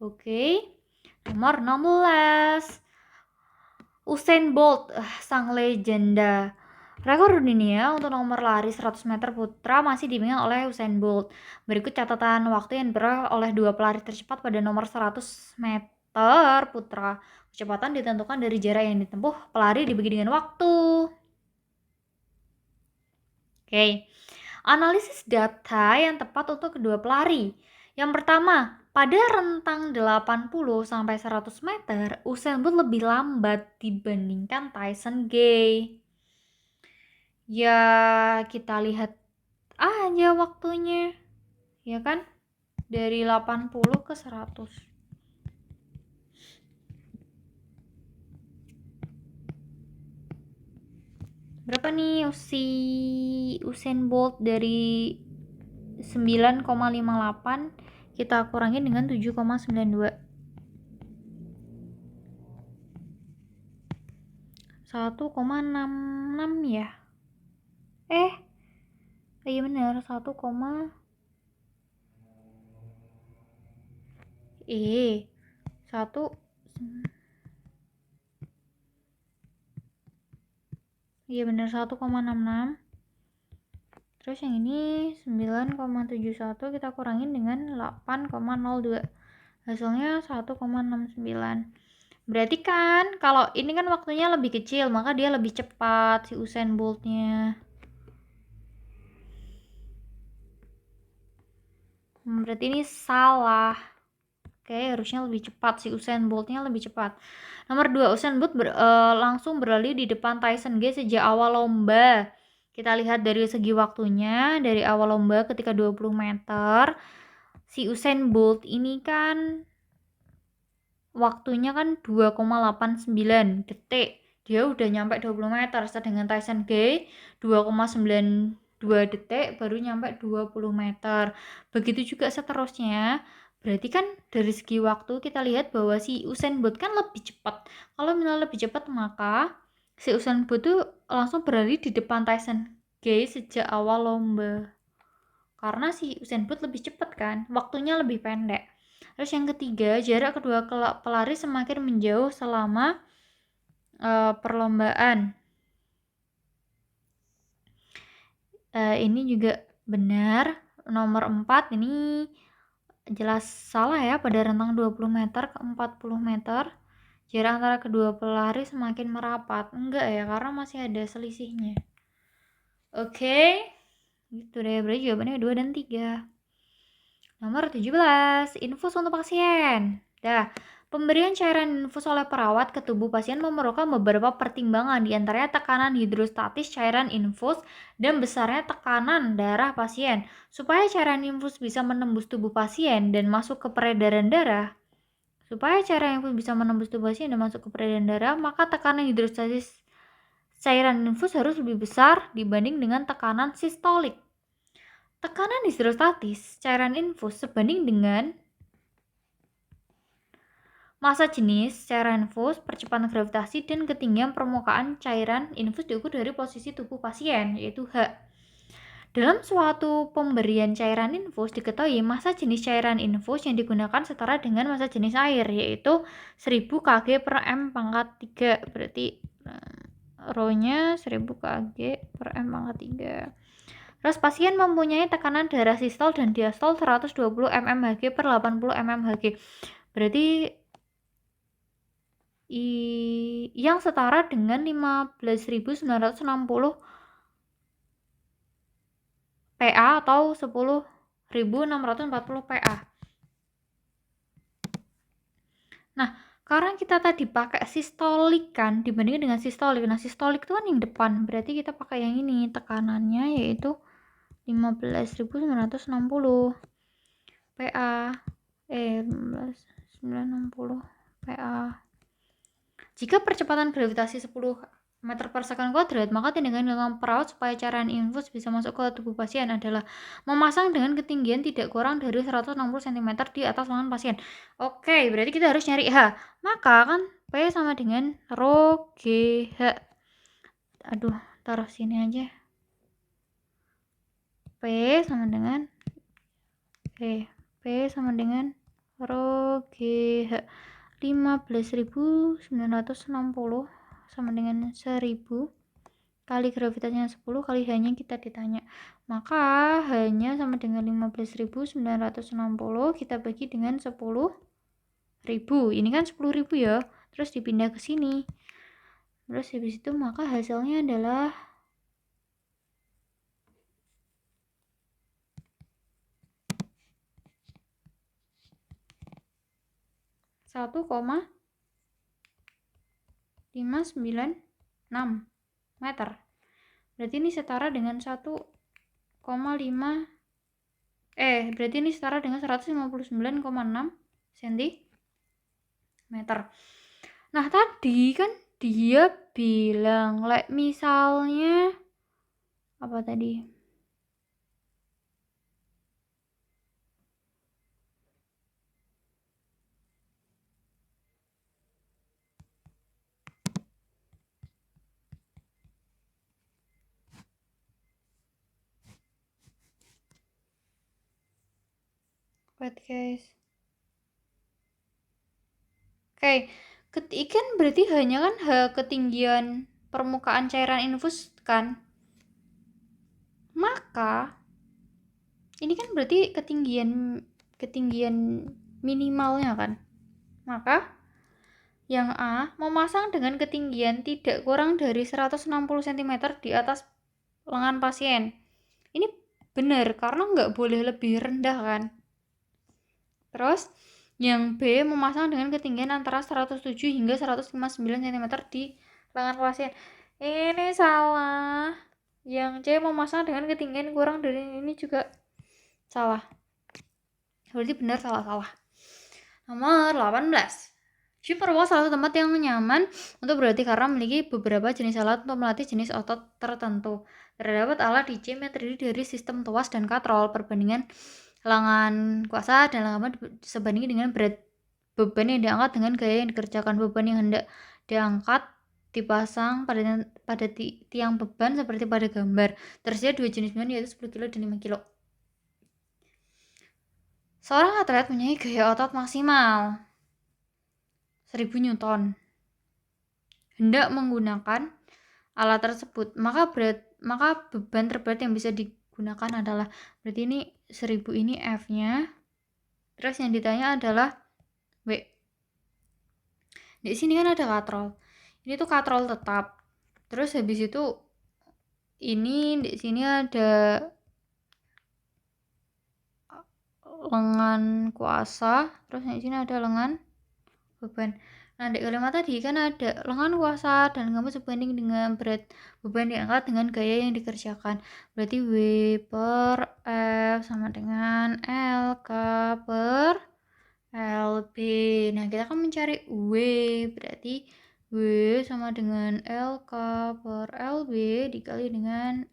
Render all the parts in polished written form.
Oke. Nomor 16. Usain Bolt, sang legenda. Rekor dunia untuk nomor lari 100 meter putra masih dipegang oleh Usain Bolt. Berikut catatan waktu yang diperoleh oleh dua pelari tercepat pada nomor 100 meter putra. Kecepatan ditentukan dari jarak yang ditempuh pelari dibagi dengan waktu. Oke. Analisis data yang tepat untuk kedua pelari. Yang pertama, pada rentang 80 sampai 100 meter, Usain Bolt lebih lambat dibandingkan Tyson Gay. Ya, kita lihat aja waktunya. Ya kan? Dari 80 ke 100. Berapa nih Usain Bolt dari 9,58 kita kurangin dengan 7,92. 1,66 ya. Iya benar 1, iya benar 1,66. Terus yang ini 9,71 kita kurangin dengan 8,02. Hasilnya 1,69. Berarti kan kalau ini kan waktunya lebih kecil, maka dia lebih cepat si Usain Bolt-nya. Berarti ini salah. Oke, harusnya lebih cepat si Usain Bolt-nya lebih cepat. Nomor 2, Usain Bolt langsung berlari di depan Tyson Gay sejak awal lomba. Kita lihat dari segi waktunya, dari awal lomba ketika 20 meter, si Usain Bolt ini kan waktunya kan 2,89 detik. Dia udah nyampe 20 meter, sedangkan Tyson Gay 2,92 detik baru nyampe 20 meter. Begitu juga seterusnya. Berarti kan dari segi waktu kita lihat bahwa si Usain Bolt kan lebih cepat. Kalau misalnya lebih cepat maka si Usain Bolt tuh langsung berlari di depan Tyson Gay sejak awal lomba. Karena si Usain Bolt lebih cepat kan, waktunya lebih pendek. Terus yang ketiga, jarak kedua pelari semakin menjauh selama perlombaan. Ini juga benar. Nomor 4 ini jelas salah ya, pada rentang 20 meter ke 40 meter jarak antara kedua pelari semakin merapat. Enggak ya, karena masih ada selisihnya. Oke, gitu deh, berarti jawabannya 2 dan 3. Nomor 17, infus untuk pasien. Pemberian cairan infus oleh perawat ke tubuh pasien memerlukan beberapa pertimbangan, diantaranya tekanan hidrostatis cairan infus dan besarnya tekanan darah pasien. Supaya cairan infus bisa menembus tubuh pasien dan masuk ke peredaran darah, maka tekanan hidrostatis cairan infus harus lebih besar dibanding dengan tekanan sistolik. Tekanan hidrostatis cairan infus sebanding dengan massa jenis cairan infus, percepatan gravitasi, dan ketinggian permukaan cairan infus diukur dari posisi tubuh pasien, yaitu H. Dalam suatu pemberian cairan infus diketahui massa jenis cairan infus yang digunakan setara dengan massa jenis air, yaitu 1000 kg per M pangkat 3. Berarti rho-nya 1000 kg per M pangkat 3. Terus pasien mempunyai tekanan darah sistol dan diastol 120 mmHg per 80 mmHg. Berarti yang setara dengan 15.960 PA atau 10.640 PA. Nah, karena kita tadi pakai sistolik kan dibandingkan dengan sistolik. Nah, sistolik itu kan yang depan. Berarti kita pakai yang ini, tekanannya yaitu 15.960 PA. 15.960 PA. Jika percepatan gravitasi 10 meter per second kuadrat, maka tindakan dengan perawat supaya cairan infus bisa masuk ke tubuh pasien adalah memasang dengan ketinggian tidak kurang dari 160 cm di atas lengan pasien. Oke, berarti kita harus nyari H. Maka kan P sama dengan rho GH. Aduh, taruh sini aja. P sama dengan Rho GH 15.960 sama dengan 1000 kali gravitasinya 10 kali H-nya kita ditanya. Maka H-nya sama dengan 15.960 kita bagi dengan 10.000. Ini kan 10.000 ya. Terus dipindah ke sini. Terus habis itu maka hasilnya adalah 1,596 meter. Berarti ini setara dengan 1,5 berarti ini setara dengan 159,6 cm. Nah, tadi kan dia bilang misalnya apa tadi? Wait guys. Oke, ikan berarti hanya kan ketinggian permukaan cairan infus kan. Maka ini kan berarti ketinggian minimalnya kan. Maka yang A memasang dengan ketinggian tidak kurang dari 160 cm di atas lengan pasien. Ini benar karena nggak boleh lebih rendah kan. Terus yang B memasang dengan ketinggian antara 107 hingga 159 cm di lengan pasien. Ini salah. Yang C memasang dengan ketinggian kurang dari ini juga salah. Berarti benar salah. Nomor 18. Gym merupakan salah satu tempat yang nyaman untuk berlatih karena memiliki beberapa jenis alat untuk melatih jenis otot tertentu. Terdapat alat di gym yang terdiri dari sistem tuas dan katrol. Perbandingan lengan kuasa dan lengan sebanding dengan berat beban yang diangkat dengan gaya yang dikerjakan. Beban yang hendak diangkat dipasang pada tiang beban seperti pada gambar. Tersedia dua jenis beban yaitu 10 kg dan 5 kg. Seorang atlet mempunyai gaya otot maksimal 1000 Newton. Hendak menggunakan alat tersebut, maka beban terberat yang bisa digunakan adalah, berarti ini 1000 ini F-nya. Terus yang ditanya adalah W. Di sini kan ada katrol. Ini tuh katrol tetap. Terus habis itu ini di sini ada lengan kuasa, terus di sini ada lengan beban. Nah, di kalimat tadi kan ada lengan kuasa dan kamu sebanding dengan berat beban diangkat dengan gaya yang dikerjakan. Berarti W per F sama dengan LK per LB. Nah, kita akan mencari W. Berarti W sama dengan LK per LB dikali dengan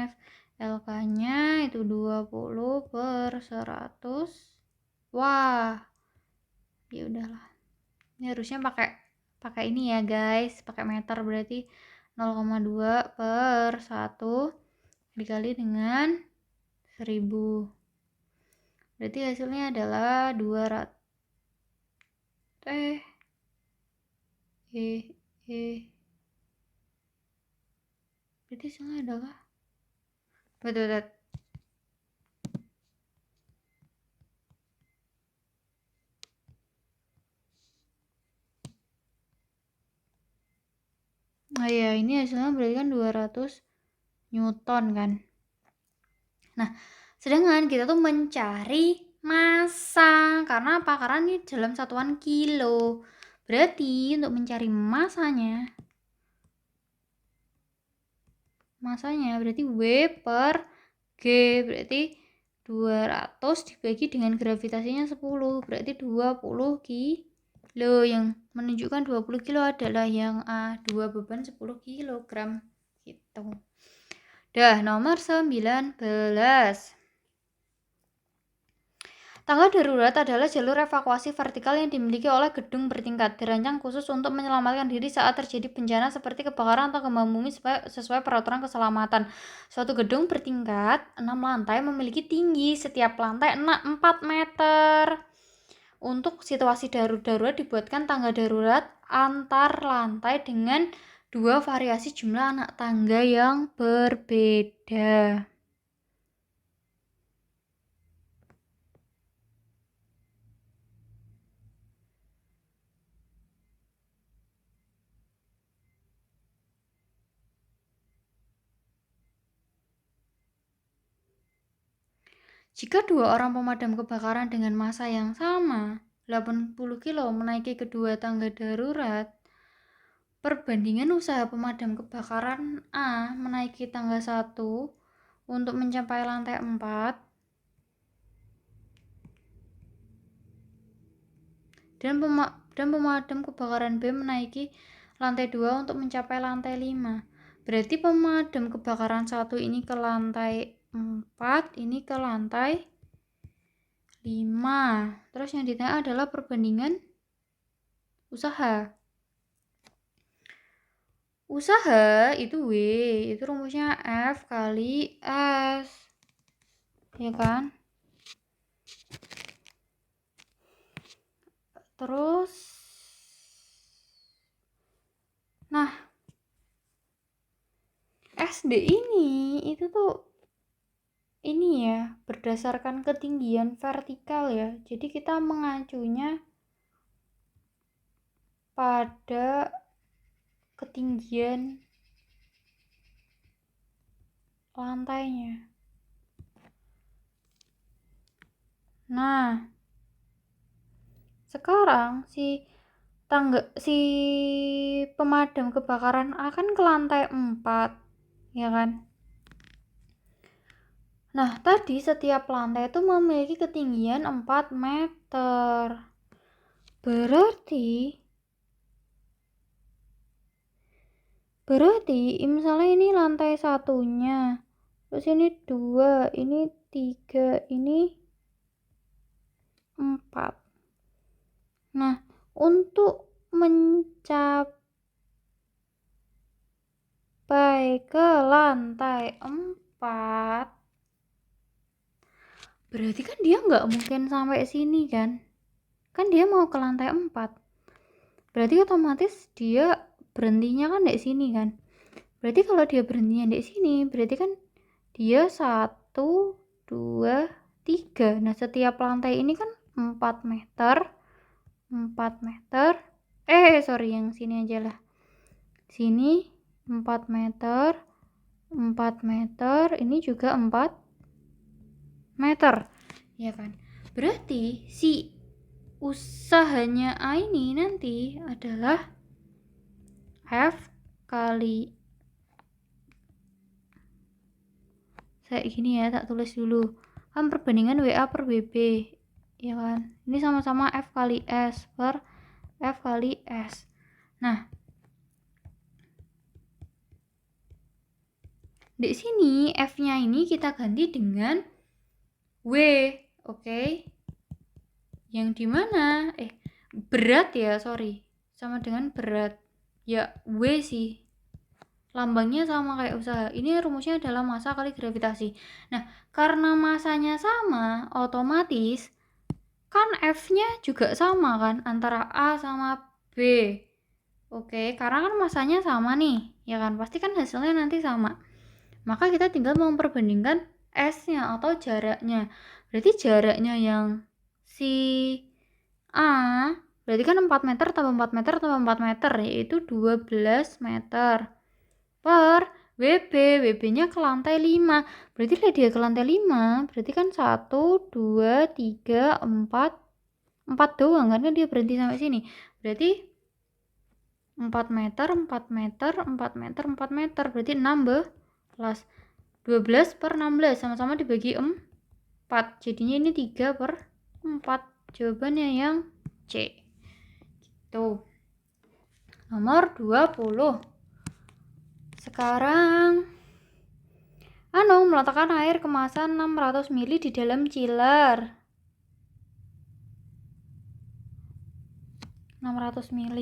F. LK-nya itu 20 per 100. Wah. Ya udahlah. Ini harusnya pakai ini ya, guys. Pakai meter berarti 0,2 per 1 dikali dengan 1000. Berarti hasilnya adalah 200. Berarti hasilnya adalah betul. Nah ya, ini hasilnya berarti kan 200 Newton kan. Nah, sedangkan kita tuh mencari massa. Karena apa? Karena ini dalam satuan kilo. Berarti untuk mencari masanya berarti W per G. Berarti 200 dibagi dengan gravitasinya 10. Berarti 20 kilo. Yang menunjukkan 20 kilo adalah yang A. 2 beban 10 kg. Gitu. Dah, nomor 19. Tangga darurat adalah jalur evakuasi vertikal yang dimiliki oleh gedung bertingkat, dirancang khusus untuk menyelamatkan diri saat terjadi bencana seperti kebakaran atau gempa bumi sesuai peraturan keselamatan. Suatu gedung bertingkat 6 lantai memiliki tinggi setiap lantai 4 meter. untuk situasi darurat dibuatkan tangga darurat antar lantai dengan 2 variasi jumlah anak tangga yang berbeda. Jika 2 orang pemadam kebakaran dengan massa yang sama, 80 kilo menaiki kedua tangga darurat, perbandingan usaha pemadam kebakaran A menaiki tangga 1 untuk mencapai lantai 4 dan pemadam kebakaran B menaiki lantai 2 untuk mencapai lantai 5. Berarti pemadam kebakaran 1 ini ke lantai 4, ini ke lantai 5. Terus yang ditanya adalah perbandingan usaha. Usaha itu W, itu rumusnya F kali S. Ya kan? Terus nah, SD ini itu tuh ini ya, berdasarkan ketinggian vertikal ya. Jadi kita mengacunya pada ketinggian lantainya. Nah, sekarang si pemadam kebakaran akan ke lantai 4, ya kan? Nah, tadi setiap lantai itu memiliki ketinggian 4 meter. Berarti misalnya ini lantai satunya, terus ini 2, ini 3, ini 4. Nah, untuk mencapai ke lantai 4, berarti kan dia nggak mungkin sampai sini kan? Kan dia mau ke lantai 4. Berarti otomatis dia berhentinya kan di sini kan? Berarti kalau dia berhentinya di sini, berarti kan dia 1, 2, 3. Nah, setiap lantai ini kan 4 meter. 4 meter. Yang sini aja lah. Sini 4 meter. 4 meter. Ini juga 4 meter. Ya kan? Berarti si usahanya A ini nanti adalah F kali, saya gini ya, tak tulis dulu kan perbandingan WA per WB, ya kan, ini sama-sama F kali S per F kali S. Nah, di sini F nya ini kita ganti dengan W, oke? Yang dimana berat ya, sama dengan berat ya, W sih, lambangnya sama kayak usaha. Ini rumusnya adalah massa kali gravitasi. Nah, karena massanya sama, otomatis kan F-nya juga sama kan antara A sama B. Oke, karena kan massanya sama nih, ya kan? Pasti kan hasilnya nanti sama. Maka kita tinggal memperbandingkan S-nya atau jaraknya. Berarti jaraknya yang si A berarti kan 4 meter tambah 4 meter tambah 4 meter, yaitu 12 meter per WB nya ke lantai 5. Berarti lah dia ke lantai 5, berarti kan 1, 2, 3, 4 doang kan dia berhenti sampai sini. Berarti 4 meter, 4 meter, 4 meter, 4 meter, berarti 16. 12 per 16 sama-sama dibagi 4, jadinya ini 3 per 4. Jawabannya yang C. Gitu. Nomor 20. Sekarang meletakkan air kemasan 600 ml di dalam chiller. 600 ml.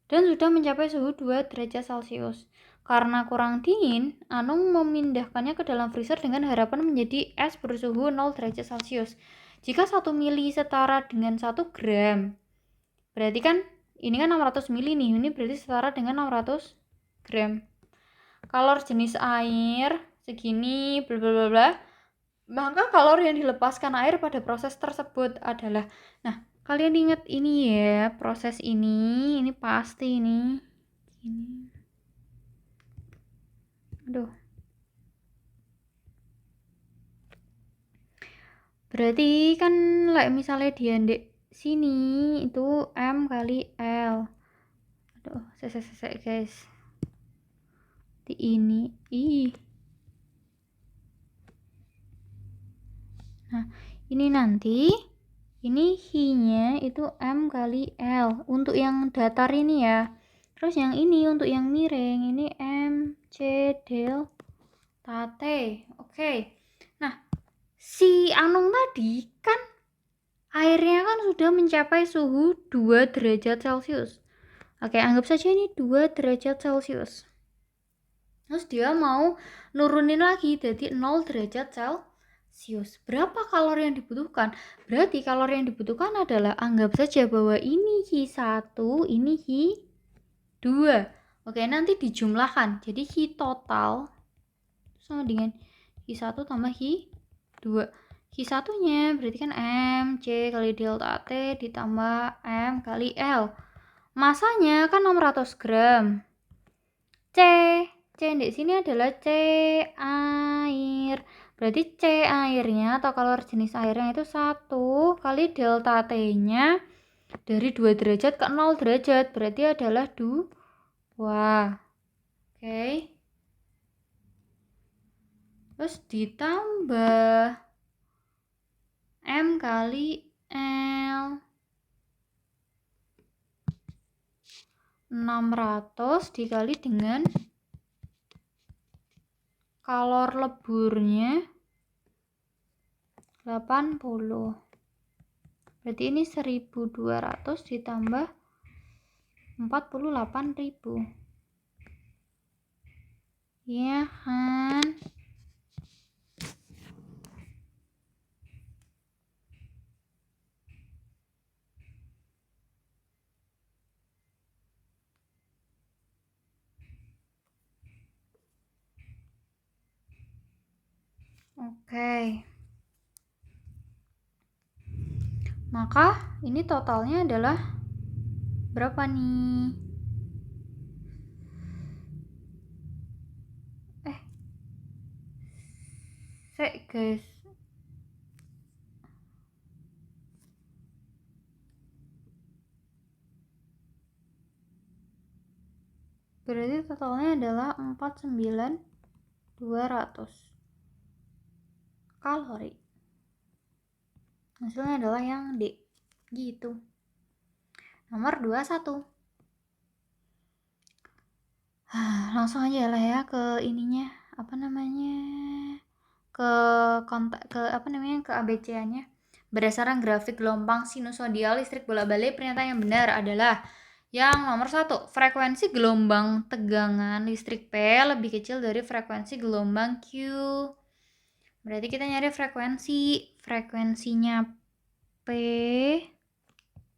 Dan sudah mencapai suhu 2 derajat Celcius. Karena kurang dingin, Anung memindahkannya ke dalam freezer dengan harapan menjadi es bersuhu 0 derajat Celcius. Jika 1 mili setara dengan 1 gram, berarti kan ini kan 600 mili nih, ini berarti setara dengan 600 gram. Kalor jenis air segini bla bla bla bla, maka kalor yang dilepaskan air pada proses tersebut adalah, nah kalian ingat ini ya, proses ini pasti ini aduh, berarti kan misalnya dia di sini itu M kali L. Aduh, sesek guys, di ini nah ini nanti ini hi-nya itu M kali L untuk yang datar ini ya. Terus yang ini untuk yang miring ini M C delta T. Oke. Nah, si Anung tadi kan airnya kan sudah mencapai suhu 2 derajat Celcius. Oke, anggap saja ini 2 derajat Celcius. Terus dia mau nurunin lagi jadi 0 derajat Celcius. Berapa kalori yang dibutuhkan? Berarti kalori yang dibutuhkan adalah, anggap saja bahwa ini Hi1, ini Hi2. Oke, nanti dijumlahkan. Jadi Hi total sama dengan Hi1 tambah Hi2. Hi1-nya berarti kan M C kali delta T ditambah M kali L. Masanya kan 600 gram. C di sini adalah C air. Berarti C airnya atau kalor jenis airnya itu 1 kali delta T-nya dari 2 derajat ke 0 derajat. Berarti adalah 2. Oke. Terus ditambah M kali L. 600 dikali dengan kalor leburnya 80. Berarti ini 1200 ditambah 48.000. Ya kan? Oke. Maka ini totalnya adalah berapa nih? Guys. Berarti totalnya adalah 49.200 kalori. Hasilnya adalah yang D. Gitu. Nomor 21. Langsung aja lah ya ke ininya, ke ABC-nya. Berdasarkan grafik gelombang sinusodial listrik bola-balik, pernyataan yang benar adalah yang nomor 1. Frekuensi gelombang tegangan listrik P lebih kecil dari frekuensi gelombang Q. Berarti kita nyari frekuensinya P.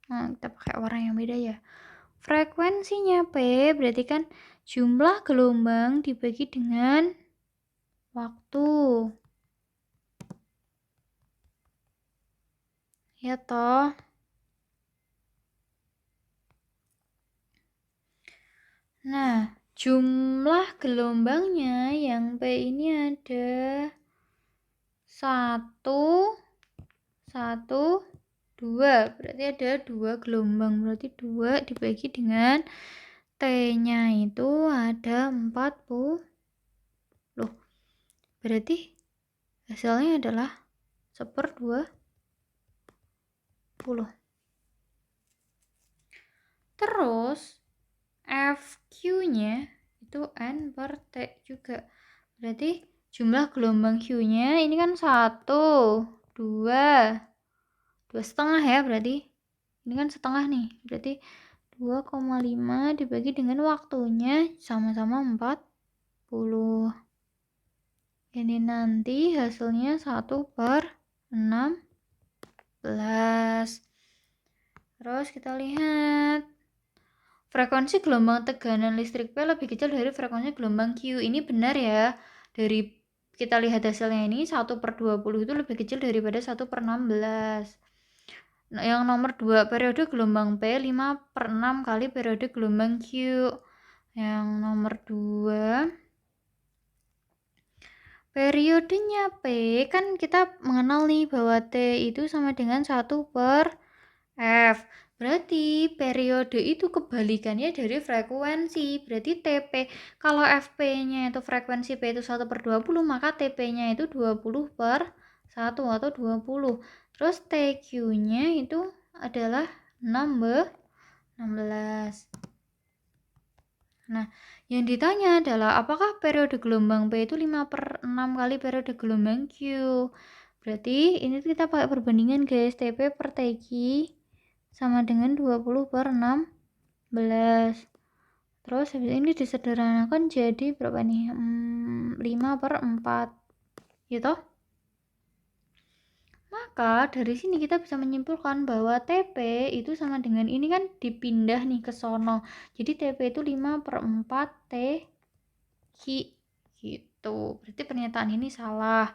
Nah, kita pakai warna yang beda ya. Frekuensinya P berarti kan jumlah gelombang dibagi dengan waktu. Ya toh. Nah, jumlah gelombangnya yang P ini ada 1, 2. Berarti ada 2 gelombang. Berarti 2 dibagi dengan T-nya itu ada 40. Loh, berarti hasilnya adalah 1/20. Terus FQ-nya itu N per T juga. Berarti jumlah gelombang Q-nya ini kan 1, 2, 2,5 ya berarti. Ini kan setengah nih. Berarti 2,5 dibagi dengan waktunya sama-sama 40. Ini nanti hasilnya 1/60. Terus kita lihat frekuensi gelombang tegangan listrik P lebih kecil dari frekuensi gelombang Q. Ini benar ya. Dari kita lihat hasilnya ini 1/20 itu lebih kecil daripada 1/16. Nah, yang nomor 2 periode gelombang P 5/6 kali periode gelombang Q. Yang nomor 2 periodenya P kan kita mengenal nih bahwa T itu sama dengan 1/F. Berarti periode itu kebalikannya dari frekuensi. Berarti TP, kalau FP-nya itu frekuensi P itu 1/20, maka TP-nya itu 20/1 atau 20. Terus TQ-nya itu adalah 16. Nah, yang ditanya adalah apakah periode gelombang P itu 5/6 kali periode gelombang Q. Berarti ini kita pakai perbandingan guys, TP per TQ sama dengan 20/16. Terus habis ini disederhanakan jadi berapa nih? 5/4 gitu. Maka dari sini kita bisa menyimpulkan bahwa TP itu sama dengan ini kan dipindah nih ke sono. Jadi TP itu 5/4 TQ gitu. Berarti pernyataan ini salah.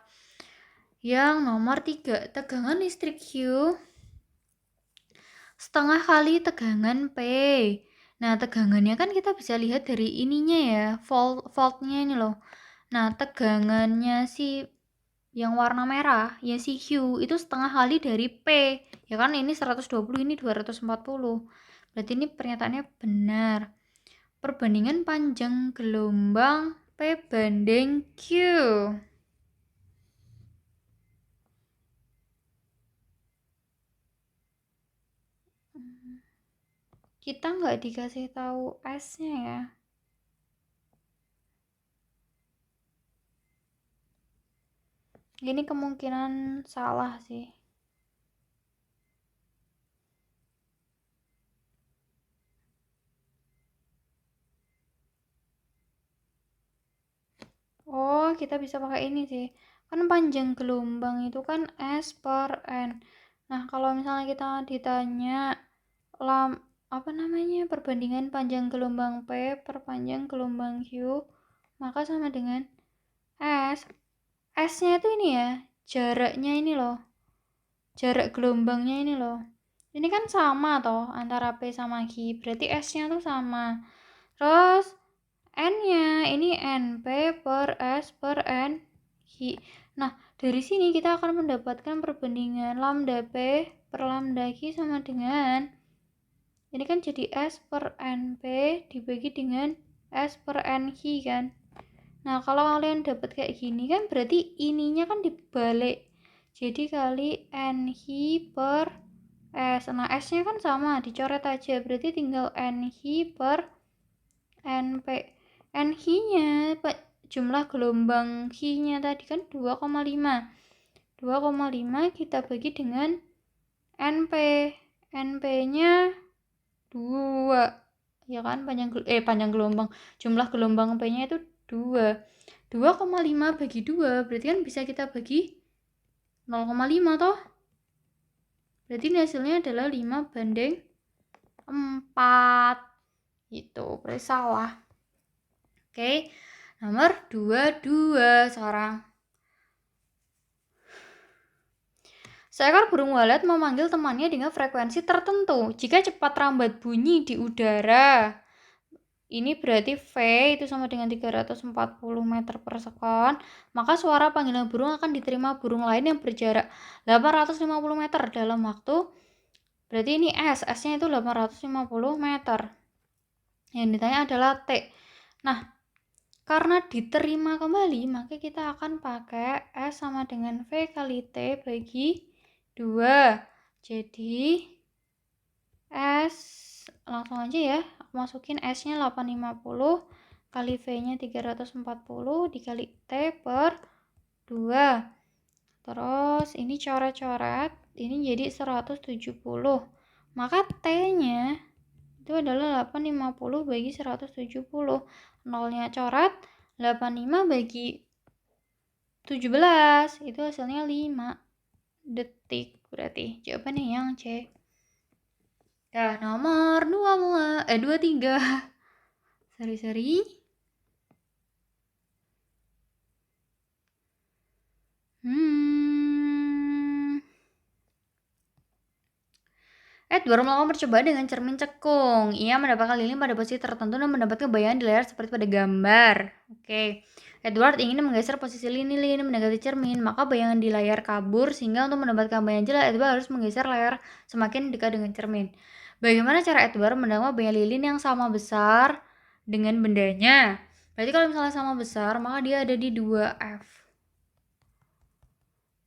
Yang nomor 3, tegangan listrik Q setengah kali tegangan P. Nah, tegangannya kan kita bisa lihat dari ininya ya, voltnya ini loh. Nah, tegangannya si yang warna merah, ya si Q itu setengah kali dari P. Ya kan ini 120, ini 240. Berarti ini pernyataannya benar. Perbandingan panjang gelombang P banding Q. Kita nggak dikasih tahu S-nya ya. Ini kemungkinan salah sih. Oh, kita bisa pakai ini sih. Kan panjang gelombang itu kan S/N. Nah, kalau misalnya kita ditanya apa namanya perbandingan panjang gelombang P per panjang gelombang Q, maka sama dengan S. S-nya itu ini ya, jaraknya ini loh. Jarak gelombangnya ini loh. Ini kan sama toh antara P sama Q, berarti S-nya tuh sama. Terus N-nya ini NP per S per N Q. Nah, dari sini kita akan mendapatkan perbandingan lambda P per lambda Q sama dengan ini kan jadi S per NP dibagi dengan S per NQ kan. Nah, kalau kalian dapat kayak gini kan berarti ininya kan dibalik. Jadi kali NQ per S. Nah, S-nya kan sama, dicoret aja. Berarti tinggal NQ per NP. NQ-nya, jumlah gelombang Q-nya tadi kan 2,5. 2,5 kita bagi dengan NP. NP-nya 2. Ya kan, panjang gelombang. Jumlah gelombang P-nya itu 2. 2,5 bagi 2 berarti kan bisa kita bagi 0,5 toh. Berarti hasilnya adalah 5/4. Gitu, berarti salah. Oke. Nomor 22 sekarang. Seekor burung walet memanggil temannya dengan frekuensi tertentu. Jika cepat rambat bunyi di udara, ini berarti V itu sama dengan 340 meter per sekon, maka suara panggilan burung akan diterima burung lain yang berjarak 850 meter dalam waktu, berarti ini S-nya itu 850 meter. Yang ditanya adalah T. Nah, karena diterima kembali, maka kita akan pakai S sama dengan V kali T bagi 2. Jadi S langsung aja ya, aku masukin S-nya 850 kali V-nya 340 dikali T per 2. Terus ini coret-coret, ini jadi 170. Maka T-nya itu adalah 850 bagi 170. Nolnya coret, 85 bagi 17 itu hasilnya 5. detik. Berarti jawabannya yang C. Nah, nomor 23. Seri-seri. Edward melakukan percobaan dengan cermin cekung. Ia mendapatkan lilin pada posisi tertentu dan mendapatkan bayangan di layar seperti pada gambar. Oke. Edward ingin menggeser posisi lilin mendekati cermin, maka bayangan di layar kabur sehingga untuk mendapatkan bayangan jelas Edward harus menggeser layar semakin dekat dengan cermin. Bagaimana cara Edward mendapatkan bayangan lilin yang sama besar dengan bendanya? Berarti kalau misalnya sama besar, maka dia ada di 2F.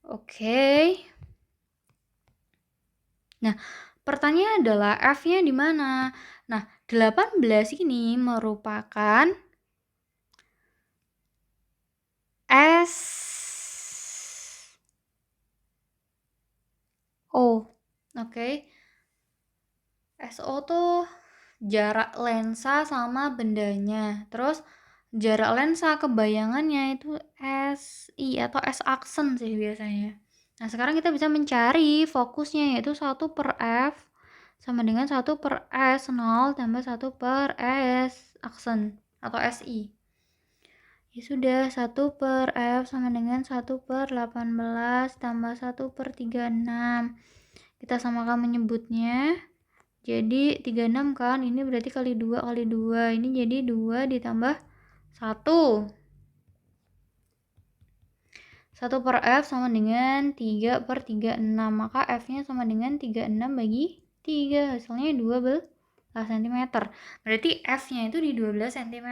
Oke. Nah, pertanyaannya adalah F-nya di mana? Nah, 18 ini merupakan SO. Oke. SO tuh jarak lensa sama bendanya. Terus jarak lensa ke bayangannya itu SI atau S aksen sih biasanya. Nah, sekarang kita bisa mencari fokusnya yaitu 1/F sama dengan 1/S 0 tambah 1/S aksen atau SI. Ya sudah, 1/F sama dengan 1/18 tambah 1/36. Kita samakan menyebutnya. Jadi 36 kan, ini berarti kali 2 kali 2. Ini jadi 2 ditambah 1. 1/F sama dengan 3/36. Maka F-nya sama dengan 36 bagi 3. Hasilnya 12 cm. Berarti F-nya itu di 12 cm.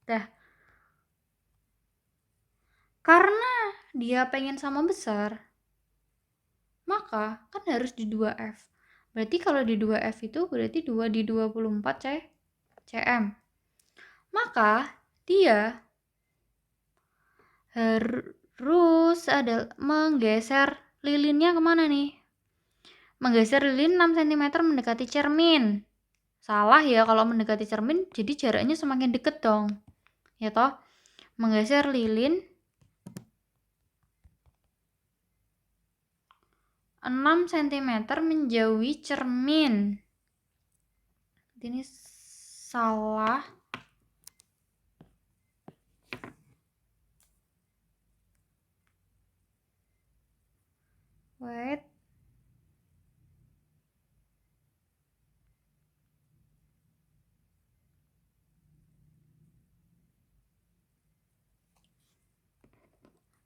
Dah. Karena dia pengen sama besar, maka kan harus di 2F. Berarti kalau di 2F itu berarti 2 di 24 cm. Maka dia harus ada menggeser lilinnya kemana nih? Menggeser lilin 6 cm mendekati cermin. Salah ya, kalau mendekati cermin jadi jaraknya semakin deket dong. Ya toh? Menggeser lilin 6 cm menjauhi cermin. Ini salah. Wait.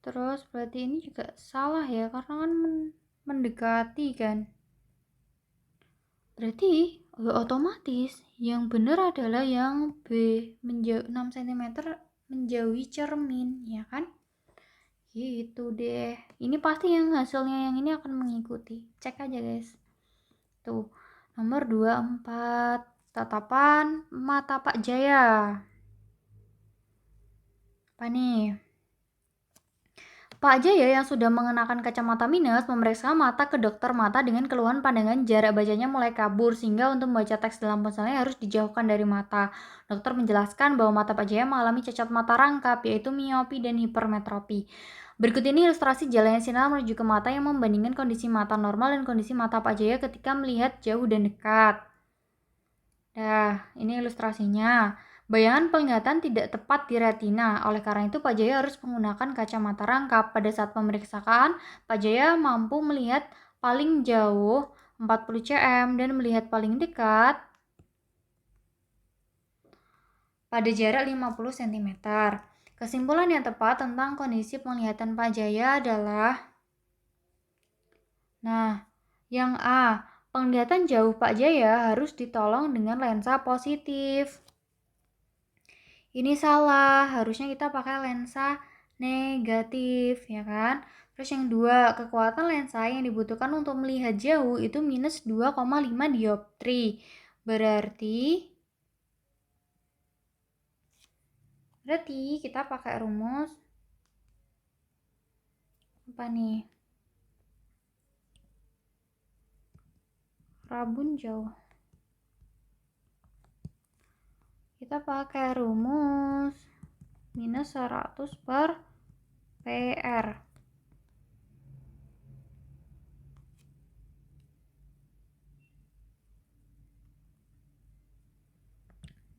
Terus berarti ini juga salah ya, karena kan mendekati kan. Berarti otomatis yang benar adalah yang B, 6 cm menjauhi cermin, ya kan? Gitu deh. Ini pasti yang hasilnya yang ini akan mengikuti. Cek aja guys. Tuh, nomor 24. Tatapan mata Pak Jaya. Apa nih? Pak Jaya yang sudah mengenakan kacamata minus memeriksa mata ke dokter mata dengan keluhan pandangan jarak bacanya mulai kabur sehingga untuk membaca teks dalam ponselnya harus dijauhkan dari mata. Dokter menjelaskan bahwa mata Pak Jaya mengalami cacat mata rangkap yaitu miopi dan hipermetropi. Berikut ini ilustrasi jalannya sinar menuju ke mata yang membandingkan kondisi mata normal dan kondisi mata Pak Jaya ketika melihat jauh dan dekat. Nah, ini ilustrasinya. Bayangan penglihatan tidak tepat di retina. Oleh karena itu, Pak Jaya harus menggunakan kacamata rangkap. Pada saat pemeriksaan, Pak Jaya mampu melihat paling jauh 40 cm dan melihat paling dekat pada jarak 50 cm. Kesimpulan yang tepat tentang kondisi penglihatan Pak Jaya adalah yang A. Penglihatan jauh Pak Jaya harus ditolong dengan lensa positif. Ini salah, harusnya kita pakai lensa negatif, ya kan? Terus yang 2, kekuatan lensa yang dibutuhkan untuk melihat jauh itu minus 2,5 dioptri. Berarti kita pakai rumus apa nih? Rabun jauh. Kita pakai rumus minus 100/. PR.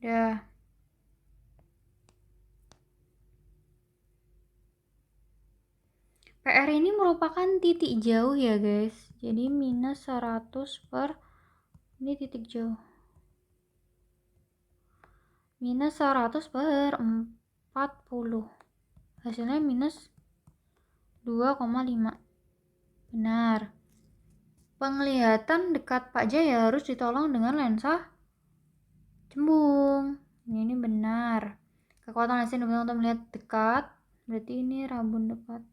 Dah. PR ini merupakan titik jauh ya guys. Jadi minus 100 per, ini titik jauh. Minus 100 per 40. Hasilnya minus 2,5. Benar. Penglihatan dekat Pak Jaya harus ditolong dengan lensa cembung. Ini benar. Kekuatan lensa digunakan untuk melihat dekat. Berarti ini rabun dekat.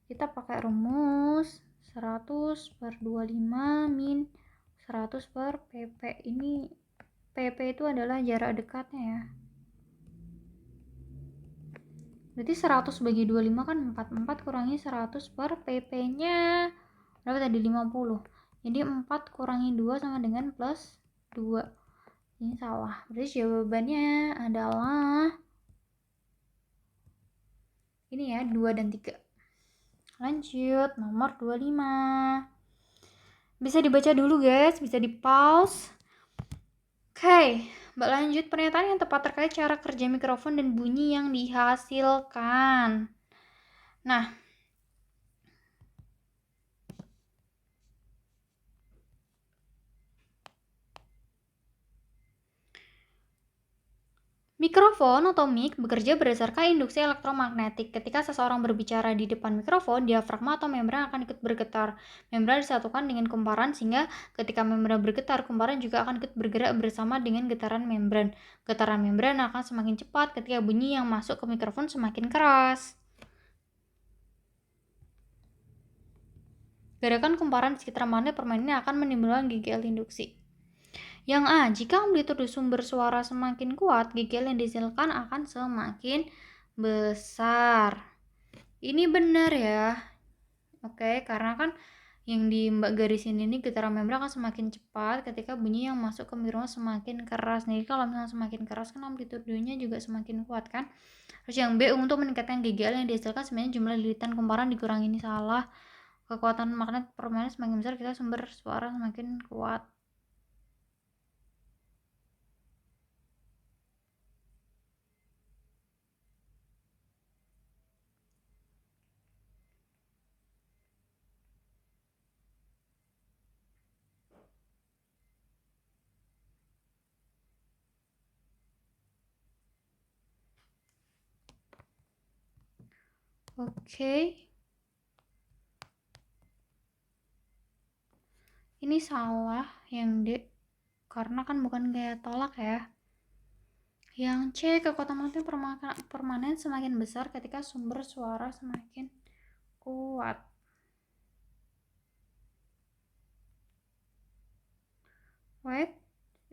Kita pakai rumus 100 per 25 min 100 per PP. Ini PP itu adalah jarak dekatnya ya. Berarti 100 bagi 25 kan 4 kurangi 100 per PP-nya berapa tadi? 50. Jadi 4 kurangi 2 sama dengan plus 2. Ini salah. Berarti jawabannya adalah ini ya, 2 dan 3. Lanjut, nomor 25. Bisa dibaca dulu guys, bisa di pause. Oke, Mbak lanjut pernyataan yang tepat terkait cara kerja mikrofon dan bunyi yang dihasilkan. Nah, mikrofon atau mic bekerja berdasarkan induksi elektromagnetik. Ketika seseorang berbicara di depan mikrofon, diafragma atau membran akan ikut bergetar. Membran disatukan dengan kumparan sehingga ketika membran bergetar, kumparan juga akan ikut bergerak bersama dengan getaran membran. Getaran membran akan semakin cepat ketika bunyi yang masuk ke mikrofon semakin keras. Gerakan kumparan di sekitar magnet permanen ini akan menimbulkan GGL induksi. Yang A, jika amplitudo sumber suara semakin kuat, GGL yang dihasilkan akan semakin besar. Ini benar ya. Oke, karena kan yang di mbak garisin ini getaran membran akan semakin cepat ketika bunyi yang masuk ke mikrofon semakin keras. Jadi kalau misalnya semakin keras kan amplitudonya juga semakin kuat kan. Terus yang B, untuk meningkatkan GGL yang dihasilkan sebenarnya jumlah lilitan kumparan dikurangi. Ini salah. Kekuatan magnet permanen semakin besar ketika sumber suara semakin kuat. Oke. Ini salah yang D, karena kan bukan gaya tolak ya. Yang C, kekuatan magnet permanen semakin besar ketika sumber suara semakin kuat. Wait,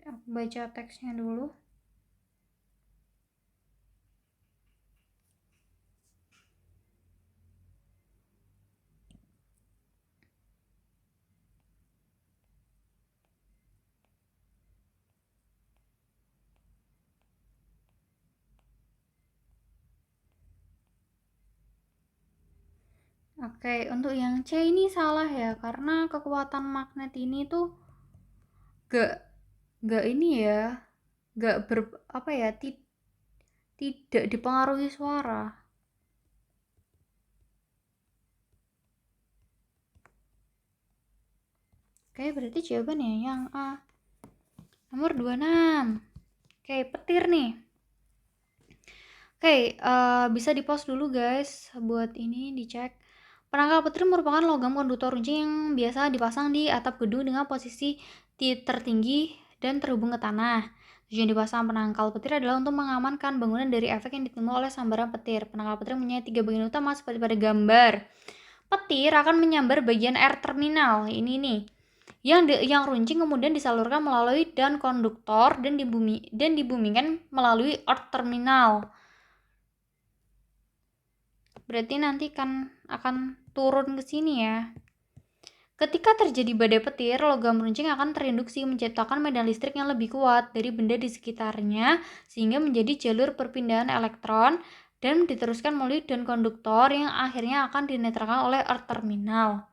aku baca teksnya dulu. Oke, untuk yang C ini salah ya, karena kekuatan magnet ini tuh gak ini ya, gak tidak dipengaruhi suara. Oke, berarti jawabannya yang A. Nomor 26. Oke, petir nih. Oke, bisa di pause dulu guys buat ini dicek. Penangkal petir merupakan logam konduktor runcing yang biasa dipasang di atap gedung dengan posisi tertinggi dan terhubung ke tanah. Tujuan dipasang penangkal petir adalah untuk mengamankan bangunan dari efek yang ditimbulkan oleh sambaran petir. Penangkal petir mempunyai 3 bagian utama seperti pada gambar. Petir akan menyambar bagian air terminal, ini nih, yang runcing kemudian disalurkan melalui dan konduktor dan dibumikan melalui earth terminal. Berarti nanti kan akan turun ke sini ya. Ketika terjadi badai petir, logam runcing akan terinduksi menciptakan medan listrik yang lebih kuat dari benda di sekitarnya sehingga menjadi jalur perpindahan elektron dan diteruskan melalui dan konduktor yang akhirnya akan dinetralkan oleh earth terminal.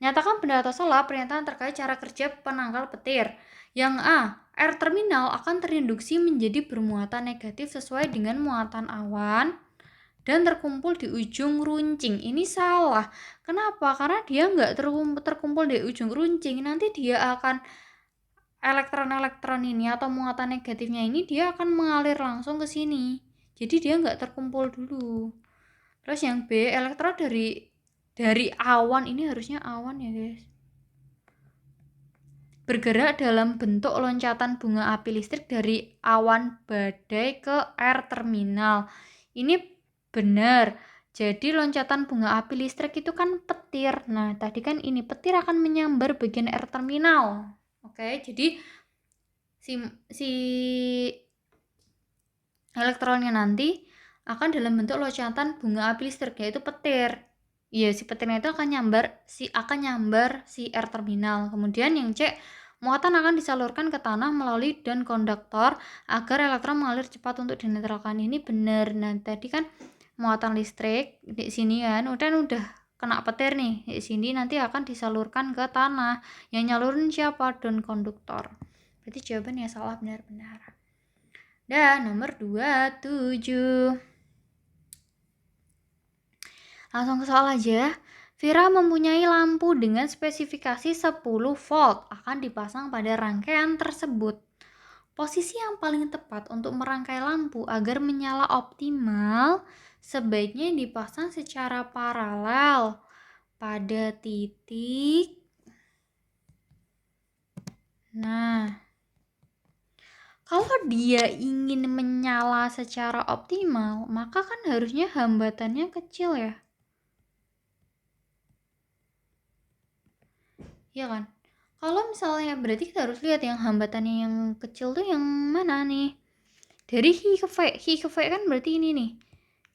Nyatakan benar atau salah pernyataan terkait cara kerja penangkal petir. Yang A, air terminal akan terinduksi menjadi bermuatan negatif sesuai dengan muatan awan dan terkumpul di ujung runcing. Ini salah. Kenapa? Karena dia nggak terkumpul di ujung runcing. Nanti dia akan elektron-elektron ini atau muatan negatifnya ini dia akan mengalir langsung ke sini. Jadi dia nggak terkumpul dulu. Terus yang B, elektron dari awan, ini harusnya awan ya guys, bergerak dalam bentuk loncatan bunga api listrik dari awan badai ke air terminal. Ini benar. Jadi loncatan bunga api listrik itu kan petir. Nah, tadi kan ini petir akan menyambar bagian air terminal. Oke, jadi si elektronnya nanti akan dalam bentuk loncatan bunga api listrik, yaitu petir. Iya, si petirnya itu akan nyambar si air terminal. Kemudian yang C, muatan akan disalurkan ke tanah melalui dan konduktor agar elektron mengalir cepat untuk dinetralkan. Ini benar. Nah, tadi kan muatan listrik di sini kan udah kena petir nih. Di sini nanti akan disalurkan ke tanah. Yang nyalurin siapa? Dan konduktor. Berarti jawabannya salah benar-benar. Dan nomor 27. Langsung ke soal aja. Vira mempunyai lampu dengan spesifikasi 10 volt akan dipasang pada rangkaian tersebut. Posisi yang paling tepat untuk merangkai lampu agar menyala optimal sebaiknya dipasang secara paralel pada titik. Nah, kalau dia ingin menyala secara optimal, maka kan harusnya hambatannya kecil ya. Iya kan? Kalau misalnya berarti kita harus lihat yang hambatannya yang kecil tuh yang mana nih? Dari hi ke V kan berarti ini nih.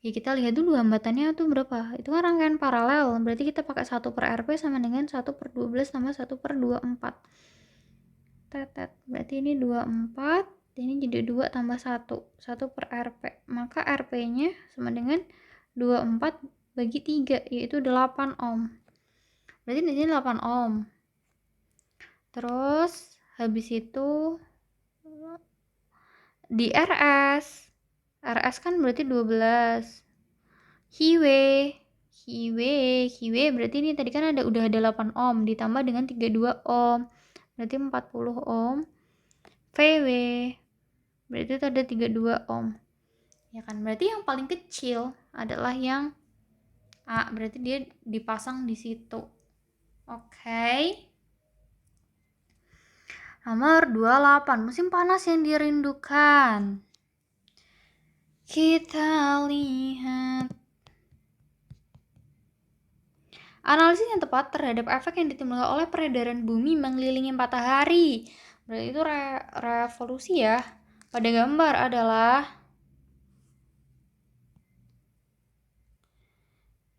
Ya kita lihat dulu hambatannya tuh berapa. Itu kan rangkaian paralel. Berarti kita pakai 1 per RP sama dengan 1 per 12 tambah 1 per 24. Tetet. Berarti ini 24. Ini jadi 2 tambah 1. 1 per RP. Maka RP-nya sama dengan 24 bagi 3. Yaitu 8 ohm. Berarti di sini 8 ohm. Terus habis itu di RS kan berarti 12. Hiwe berarti ini tadi kan udah ada 8 ohm ditambah dengan 32 ohm. Berarti 40 ohm. VW berarti itu ada 32 ohm. Ya kan? Berarti yang paling kecil adalah yang A, berarti dia dipasang di situ. Oke. Nomor 28, musim panas yang dirindukan. Kita lihat. Analisis yang tepat terhadap efek yang ditimbulkan oleh peredaran bumi mengelilingi matahari. Berarti itu revolusi ya. Pada gambar adalah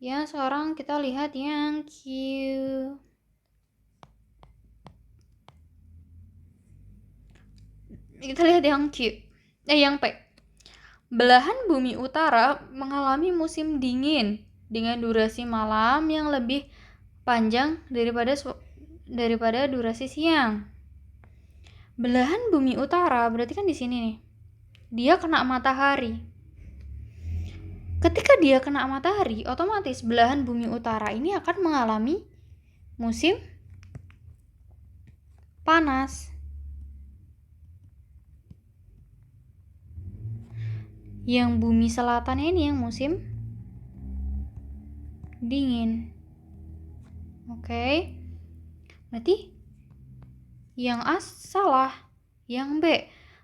yang sekarang kita lihat yang Q. Kita lihat yang Q. Yang P. Belahan bumi utara mengalami musim dingin dengan durasi malam yang lebih panjang daripada durasi siang. Belahan bumi utara berarti kan di sini nih. Dia kena matahari. Ketika dia kena matahari, otomatis belahan bumi utara ini akan mengalami musim panas. Yang bumi selatannya ini yang musim dingin. Oke. Berarti yang A salah. Yang B,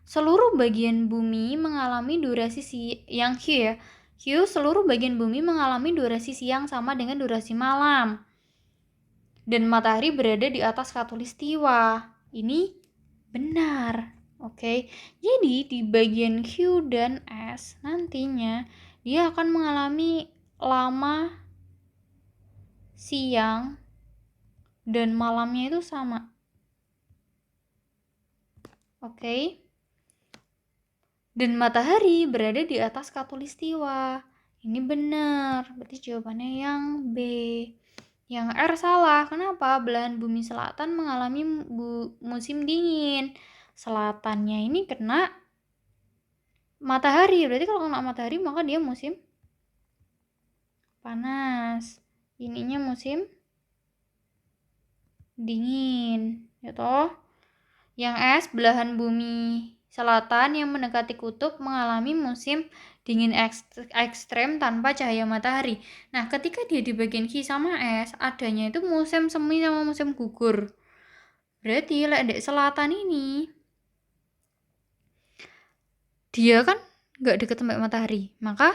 seluruh bagian bumi mengalami durasi yang Q ya. Q, seluruh bagian bumi mengalami durasi siang sama dengan durasi malam. Dan matahari berada di atas khatulistiwa. Ini benar. Oke. Jadi di bagian Q dan S nantinya dia akan mengalami lama siang dan malamnya itu sama. Oke. Dan matahari berada di atas khatulistiwa. Ini benar. Berarti jawabannya yang B. Yang R salah. Kenapa? Belahan bumi selatan mengalami musim dingin. Selatannya ini kena matahari. Berarti kalau kena matahari maka dia musim panas. Ininya musim dingin, ya toh? Yang S, belahan bumi selatan yang mendekati kutub mengalami musim dingin ekstrem tanpa cahaya matahari. Nah, ketika dia di bagian Q sama S, adanya itu musim semi sama musim gugur. Berarti di selatan ini dia kan nggak deket sampai matahari, maka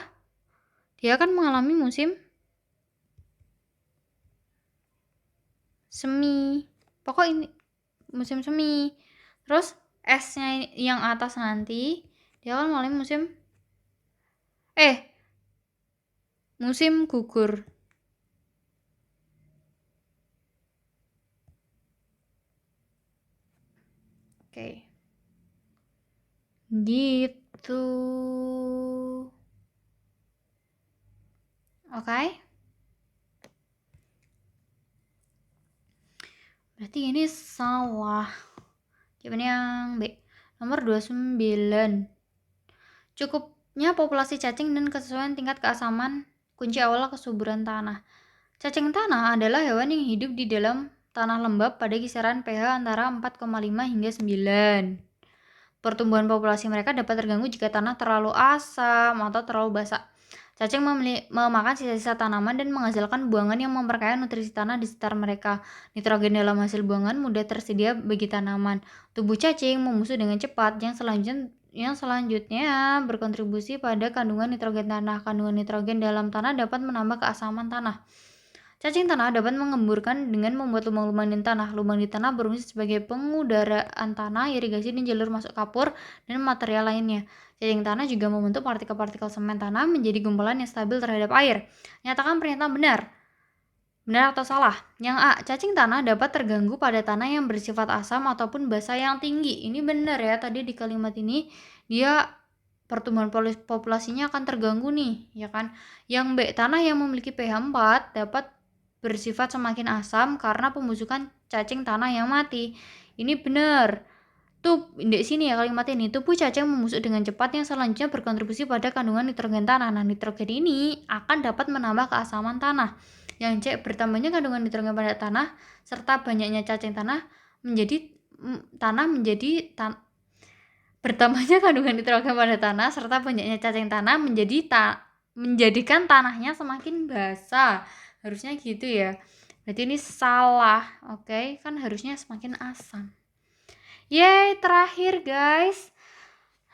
dia akan mengalami musim semi. Pokok ini musim semi. Terus S-nya yang atas nanti dia akan mengalami musim gugur. Oke. Gitu. Oke. Berarti ini salah. Jawabannya yang B. Nomor 29. Cukupnya populasi cacing dan kesesuaian tingkat keasaman kunci awal kesuburan tanah. Cacing tanah adalah hewan yang hidup di dalam tanah lembab pada kisaran pH antara 4,5 hingga 9. Pertumbuhan populasi mereka dapat terganggu jika tanah terlalu asam atau terlalu basah. Cacing memakan sisa-sisa tanaman dan menghasilkan buangan yang memperkaya nutrisi tanah di sekitar mereka. Nitrogen dalam hasil buangan mudah tersedia bagi tanaman. Tubuh cacing membusuk dengan cepat, yang selanjutnya berkontribusi pada kandungan nitrogen tanah. Kandungan nitrogen dalam tanah dapat menambah keasaman tanah. Cacing tanah dapat mengemburkan dengan membuat lubang-lubang di tanah. Lubang di tanah berfungsi sebagai pengudaraan tanah, irigasi, dan jalur masuk kapur dan material lainnya. Cacing tanah juga membentuk partikel-partikel semen tanah menjadi gumpalan yang stabil terhadap air. Nyatakan pernyataan benar. Benar atau salah? Yang A, cacing tanah dapat terganggu pada tanah yang bersifat asam ataupun basa yang tinggi. Ini benar ya, tadi di kalimat ini dia pertumbuhan populasinya akan terganggu nih, ya kan? Yang B, tanah yang memiliki pH 4 dapat bersifat semakin asam karena pembusukan cacing tanah yang mati. Ini benar. Di sini ya kalimat ini, tubuh cacing membusuk dengan cepat yang selanjutnya berkontribusi pada kandungan nitrogen tanah. Nah, nitrogen ini akan dapat menambah keasaman tanah. Yang C, bertambahnya kandungan nitrogen pada tanah serta banyaknya cacing tanah bertambahnya kandungan nitrogen pada tanah serta banyaknya cacing tanah menjadikan tanahnya semakin basah. Harusnya gitu ya. Berarti ini salah. Oke, kan harusnya semakin asam. Yeay, terakhir guys.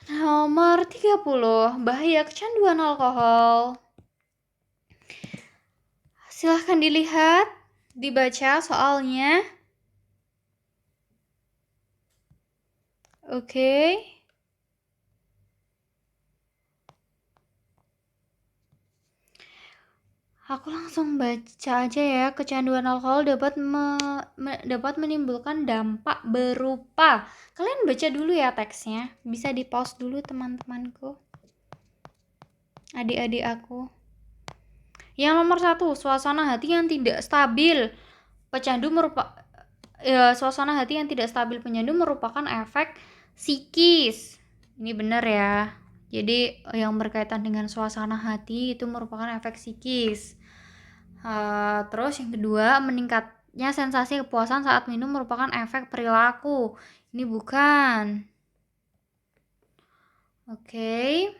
Nomor 30, bahaya kecanduan alkohol. Silahkan dilihat, dibaca soalnya. Oke. Aku langsung baca aja ya. Kecanduan alkohol dapat menimbulkan dampak berupa. Kalian baca dulu ya teksnya. Bisa di pause dulu teman-temanku. Adik-adik aku. Yang nomor 1, suasana hati yang tidak stabil. Suasana hati yang tidak stabil pecandu merupakan efek psikis. Ini benar ya. Jadi yang berkaitan dengan suasana hati itu merupakan efek psikis. Terus yang kedua, meningkatnya sensasi kepuasan saat minum merupakan efek perilaku. Ini bukan. Oke.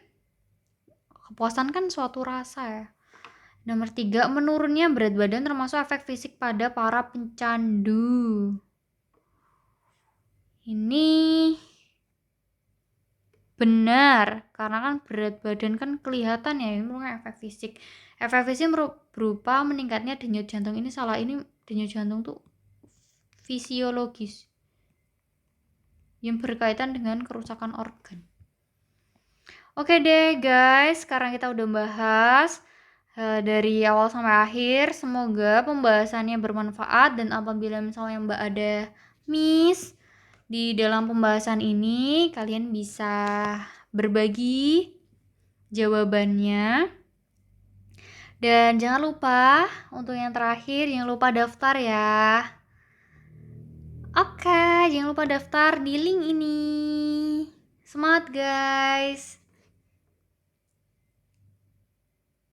Kepuasan kan suatu rasa ya. Nomor 3, menurunnya berat badan termasuk efek fisik pada para pencandu. Ini benar, karena kan berat badan kan kelihatan ya, ini merupakan efek fisik. Efek fisik berupa meningkatnya denyut jantung. Ini salah, ini denyut jantung tuh fisiologis yang berkaitan dengan kerusakan organ. Oke deh guys, sekarang kita udah bahas dari awal sampai akhir. Semoga pembahasannya bermanfaat, dan apabila misalnya Mbak ada miss di dalam pembahasan ini, kalian bisa berbagi jawabannya. Dan jangan lupa untuk yang terakhir, jangan lupa daftar ya. Oke, jangan lupa daftar di link ini. Semangat guys!